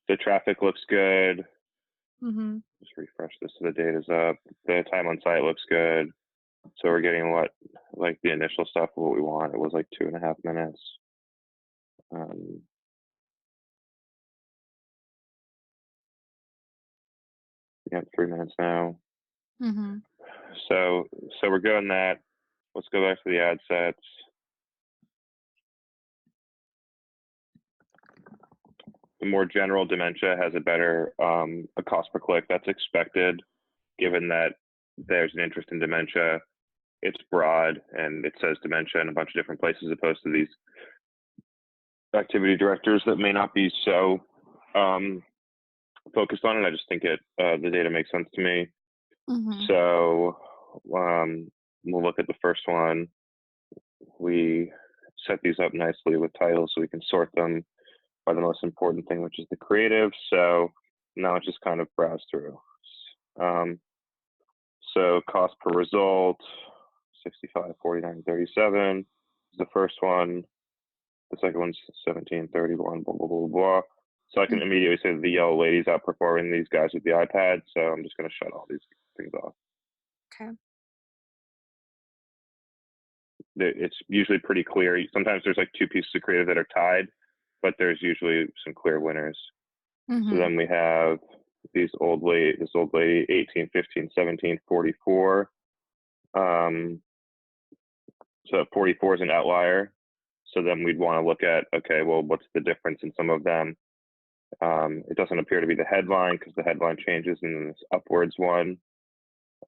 The traffic looks good. Mm-hmm. Just refresh this so the data's up. The time on site looks good. So we're getting what, like the initial stuff of what we want. It was like 2.5 minutes. Um, yeah, 3 minutes now. Mm-hmm. So we're good on that. Let's go back to the ad sets. The more general dementia has a better a cost per click. That's expected, given that there's an interest in dementia. It's broad and it says dementia in a bunch of different places, as opposed to these activity directors that may not be so focused on it. I just think the data makes sense to me. Mm-hmm. So we'll look at the first one. We set these up nicely with titles so we can sort them by the most important thing, which is the creative. So now it's just kind of browse through. So cost per result, 65, 49, 37 is the first one. The second one's 17, 31, blah, blah, blah, blah. So I can immediately say that the yellow lady's outperforming these guys with the iPad. So I'm just going to shut all these things off. Okay. It's usually pretty clear. Sometimes there's like two pieces of creative that are tied, but there's usually some clear winners. So Mm-hmm. then we have this old lady, 18, 15, 17, 44. So 44 is an outlier. So then we'd want to look at, okay, well, what's the difference in some of them? It doesn't appear to be the headline because the headline changes in this upwards one.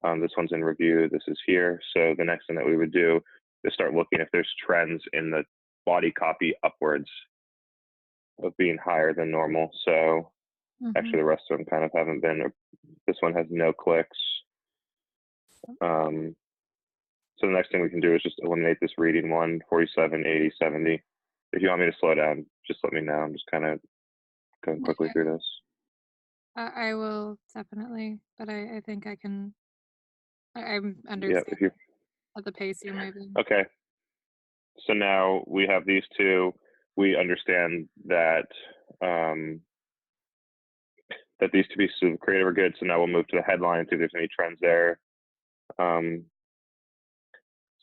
This one's in review. This is here. So the next thing that we would do is start looking if there's trends in the body copy upwards of being higher than normal. So Mm-hmm. actually the rest of them kind of haven't been. This one has no clicks. So the next thing we can do is just eliminate this reading one, 47, 80, 70. If you want me to slow down, just let me know. I'm just kind of going quickly Okay. through this. I will definitely, but I think I can. I'm Yeah, understanding if you at the pace you're moving. okay. So now we have these two. We understand that that these two pieces of creative are good. So now we'll move to the headline and see if there's any trends there. Um,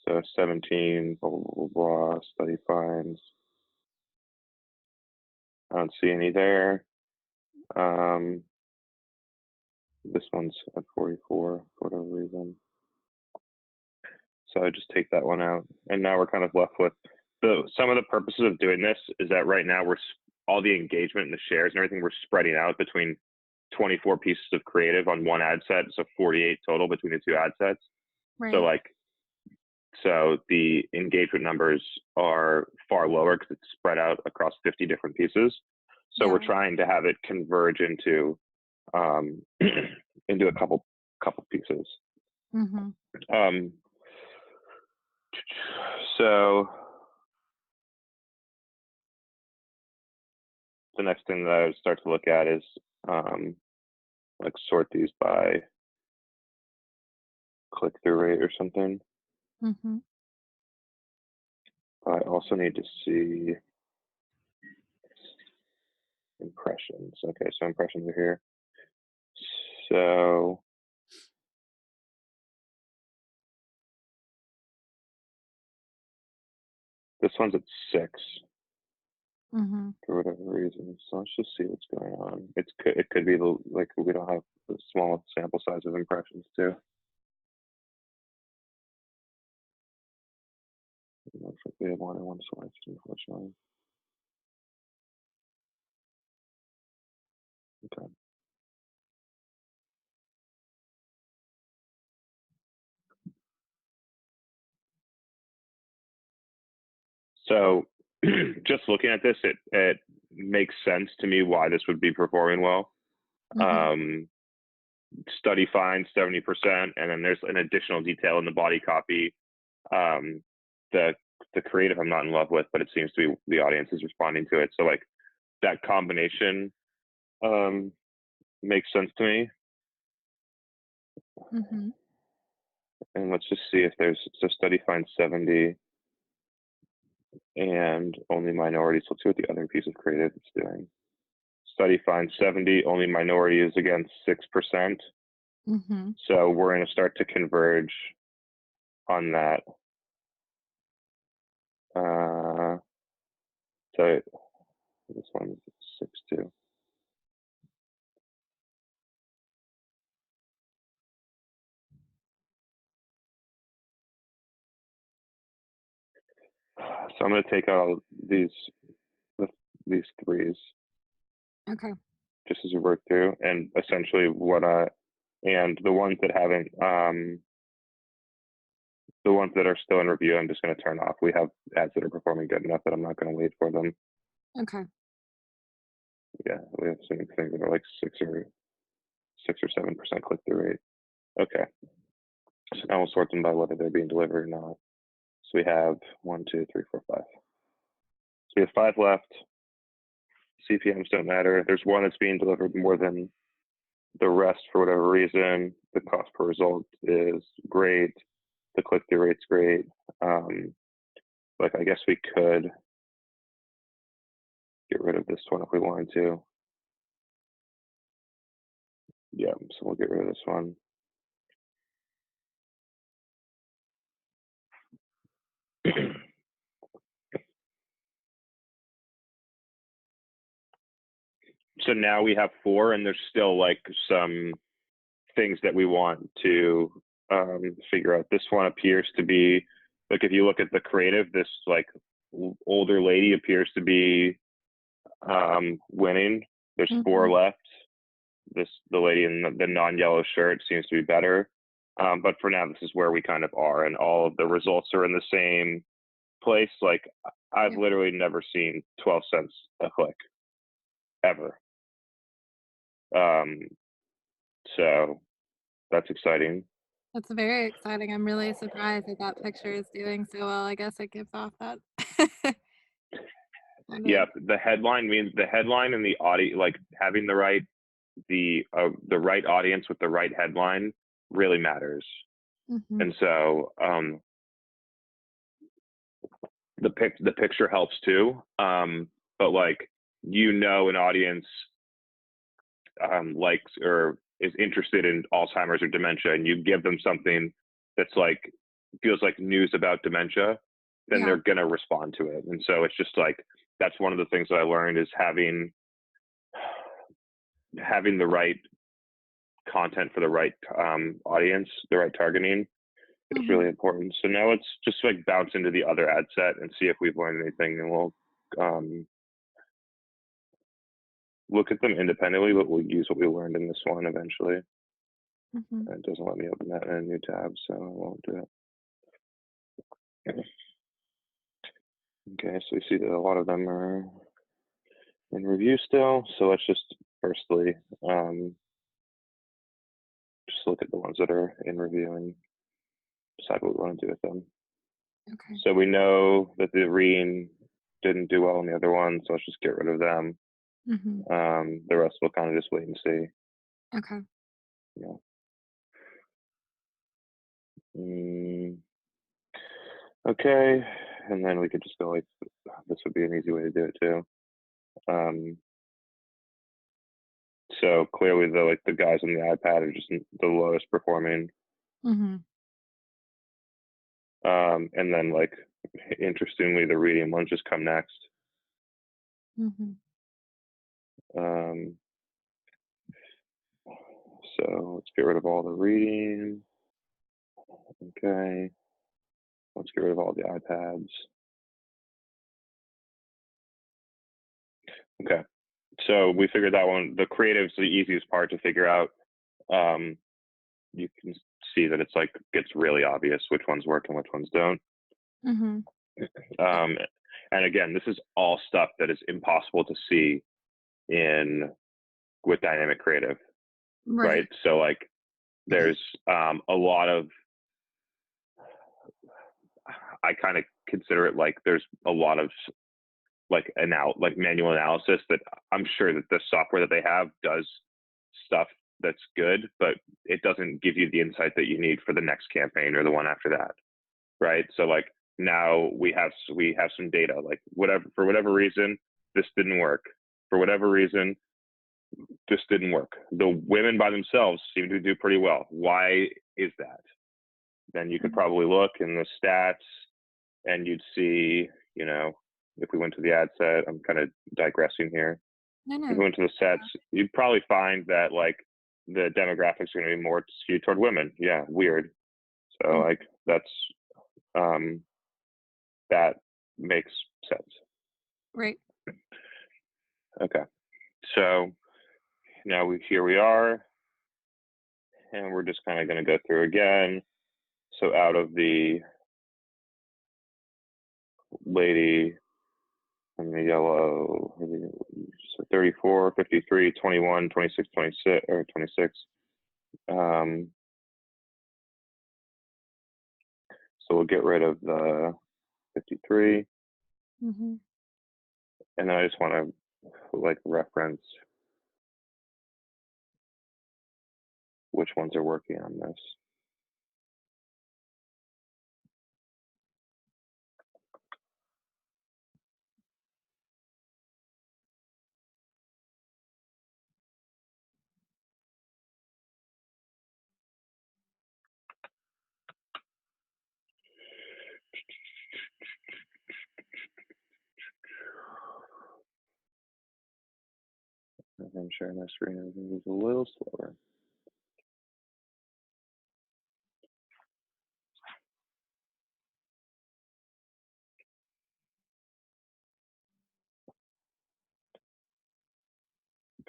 so 17, blah, blah, blah, blah, study finds. I don't see any there. This one's at 44 for whatever reason. So I just take that one out. And now we're kind of left with some of the purposes of doing this is that right now all the engagement and the shares and everything, we're spreading out between 24 pieces of creative on one ad set. So 48 total between the two ad sets. So Right. like, so the engagement numbers are far lower because it's spread out across 50 different pieces. So we're Yeah. trying to have it converge into into a couple pieces. Mm-hmm. Um, so the next thing that I would start to look at is like sort these by click-through rate or something. Mm-hmm. I also need to see impressions. Okay, so impressions are here. So this one's at 6 Mm-hmm. for whatever reason. So let's just see what's going on. It could be like we don't have the small sample size of impressions too. It looks like we have one and one selection, unfortunately. Okay. So just looking at this, it makes sense to me why this would be performing well. Mm-hmm. Study finds 70%, and then there's an additional detail in the body copy. The creative I'm not in love with, but it seems to be the audience is responding to it. So like that combination makes sense to me. Mm-hmm. And let's just see if there's study finds 70 and only minorities. Let's see what the other piece of creative is doing. study finds 70, only minority is against 6%. Mm-hmm. So we're going to start to converge on that. So this one's 6.2. So I'm going to take out these threes Okay. just as we work through, and essentially and the ones that haven't, the ones that are still in review, I'm just going to turn off. We have ads that are performing good enough that I'm not going to wait for them. Okay. Yeah, we have some things that are like 6 or 7% click-through rate. Okay, so now we'll sort them by whether they're being delivered or not. So we have 1, 2, 3, 4, 5. So we have 5 left. CPMs don't matter. There's one that's being delivered more than the rest for whatever reason. The cost per result is great. The click-through rate's great. Like I guess we could get rid of this one if we wanted to. Yeah, so we'll get rid of this one. So now we have 4, and there's still like some things that we want to figure out. This one appears to be, like if you look at the creative, this like older lady appears to be winning. There's 4 Mm-hmm. left. The lady in the non-yellow shirt seems to be better. But for now, this is where we kind of are, and all of the results are in the same place. Like I've Yeah. literally never seen 12 cents a click ever. So that's exciting. That's very exciting. I'm really surprised that that picture is doing so well. I guess it gives off that kind Yeah, of. the headline means the headline and the audio, like having the right audience with the right headline really matters. Mm-hmm. And so the picture helps too. But like an audience likes or is interested in Alzheimer's or dementia, and you give them something that's like feels like news about dementia, then Yeah. they're gonna respond to it. And so it's just like that's one of the things that I learned is having the right content for the right audience, the right targeting. It's Mm-hmm. really important. So now let's just like bounce into the other ad set and see if we've learned anything, and we'll look at them independently, but we'll use what we learned in this one eventually. Mm-hmm. It doesn't let me open that in a new tab, so I won't do it. Okay, so we see that a lot of them are in review still. So let's just firstly just look at the ones that are in review and decide what we want to do with them. Okay. So we know that the reading didn't do well on the other one, so let's just get rid of them. Mm-hmm. The rest we'll kind of just wait and see. Okay. Yeah. Mm, okay, and then we could just go like this would be an easy way to do it too. So clearly the guys on the iPad are just the lowest performing. Mm-hmm. And then like interestingly, the reading ones just come next. Mm-hmm. Um, so let's get rid of all the reading. Okay. Let's get rid of all the iPads. Okay. So we figured that one. The creative's the easiest part to figure out. You can see that it's like gets really obvious which ones work and which ones don't. Mm-hmm. And again, this is all stuff that is impossible to see with dynamic creative, right? Right. So like there's a lot of, I kind of consider it like there's a lot of like manual analysis that I'm sure that the software that they have does stuff that's good, but it doesn't give you the insight that you need for the next campaign or the one after that, right? So like now we have some data, like for whatever reason this didn't work, for whatever reason just didn't work. The women by themselves seem to do pretty well. Why is that? Then you could Mhm. probably look in the stats and you'd see, you know, if we went to the ad set, I'm kind of digressing here. No, If we no. went to the sets, you'd probably find that like the demographics are going to be more skewed toward women. Yeah, weird. So Mhm. like um, that makes sense. Right. Okay. So now here we are, and we're just kind of going to go through again. So out of the lady in the yellow, so 34, 53, 21, 26, 26, or 26. Um, so we'll get rid of the 53. Mm-hmm. And then I just want to like reference which ones are working on this. As I'm sharing my screen, everything is a little slower.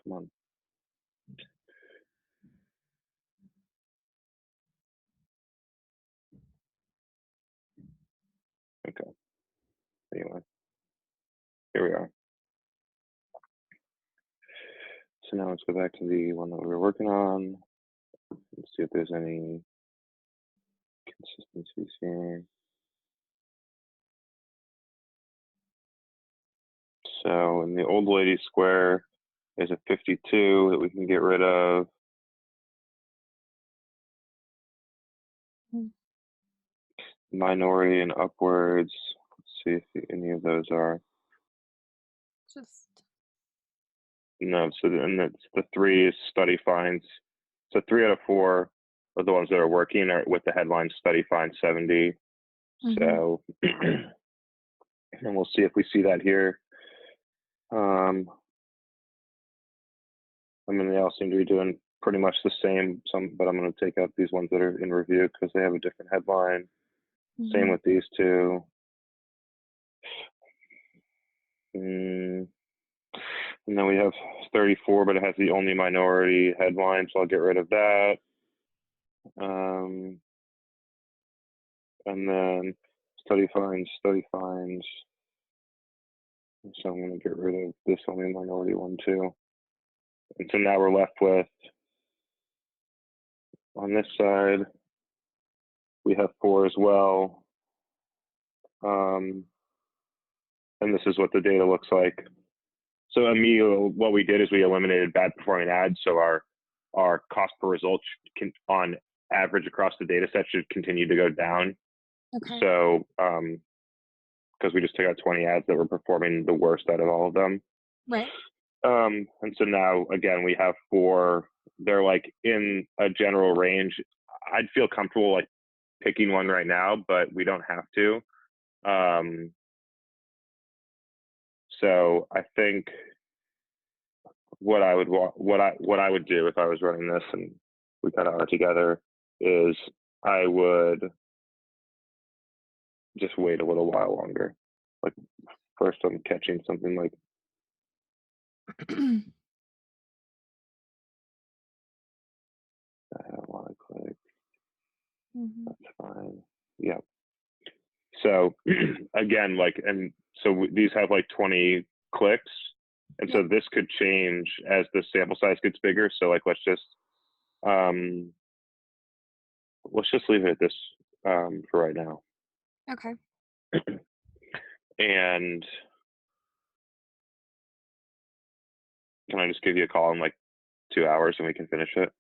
Come on. Okay. Anyway, here we are. So now let's go back to the one that we were working on. Let's see if there's any consistencies here. So in the old lady square, there's a 52 that we can get rid of. Mm. Minority and upwards. Let's see if any of those are. Just No, so then it's the three study finds. So 3 out of 4 of the ones that are working are with the headline study find 70. mm-hmm. So, and we'll see if we see that here. I mean, they all seem to be doing pretty much the same. But I'm going to take out these ones that are in review because they have a different headline. Same Mm-hmm. with these two. Mm, and then we have 34, but it has the only minority headline, so I'll get rid of that. And then study finds. So I'm going to get rid of this only minority one too. And so now we're left with, on this side, we have 4 as well. And this is what the data looks like. So immediately, what we did is we eliminated bad performing ads. So our cost per result can, on average across the data set, should continue to go down. Okay. So because we just took out 20 ads that were performing the worst out of all of them. Right. And so now again we have 4. They're like in a general range. I'd feel comfortable like picking one right now, but we don't have to. So I think what I would do if I was running this and we got our together is I would just wait a little while longer. Like first I'm catching something like I don't want to click. Mm-hmm. That's fine. Yeah. So again, like, and so these have like 20 clicks. And Yep. so this could change as the sample size gets bigger. So like, um, let's just leave it at this for right now. Okay. And can I just give you a call in like 2 hours and we can finish it?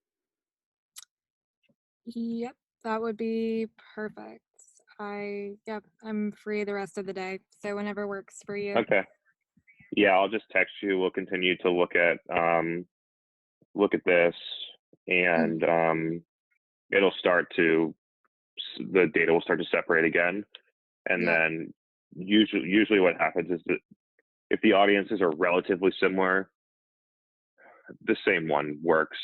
Yep. That would be perfect. Yep, I'm free the rest of the day. So whenever works for you. Okay. Yeah, I'll just text you. We'll continue to look at look at this, Mhm. and it'll start to the data will start to separate again, and Yep. then usually what happens is that if the audiences are relatively similar, the same one works.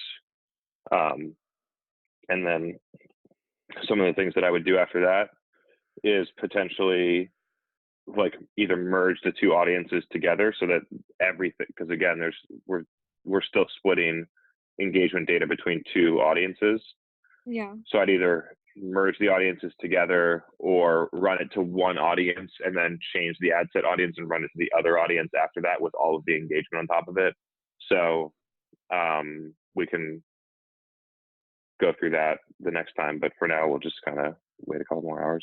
Um, and then some of the things that I would do after that is potentially like either merge the two audiences together so that everything, because again, we're still splitting engagement data between two audiences. Yeah. So I'd either merge the audiences together or run it to one audience and then change the ad set audience and run it to the other audience after that with all of the engagement on top of it. So we can go through that the next time, but for now we'll just kind of wait a couple more hours.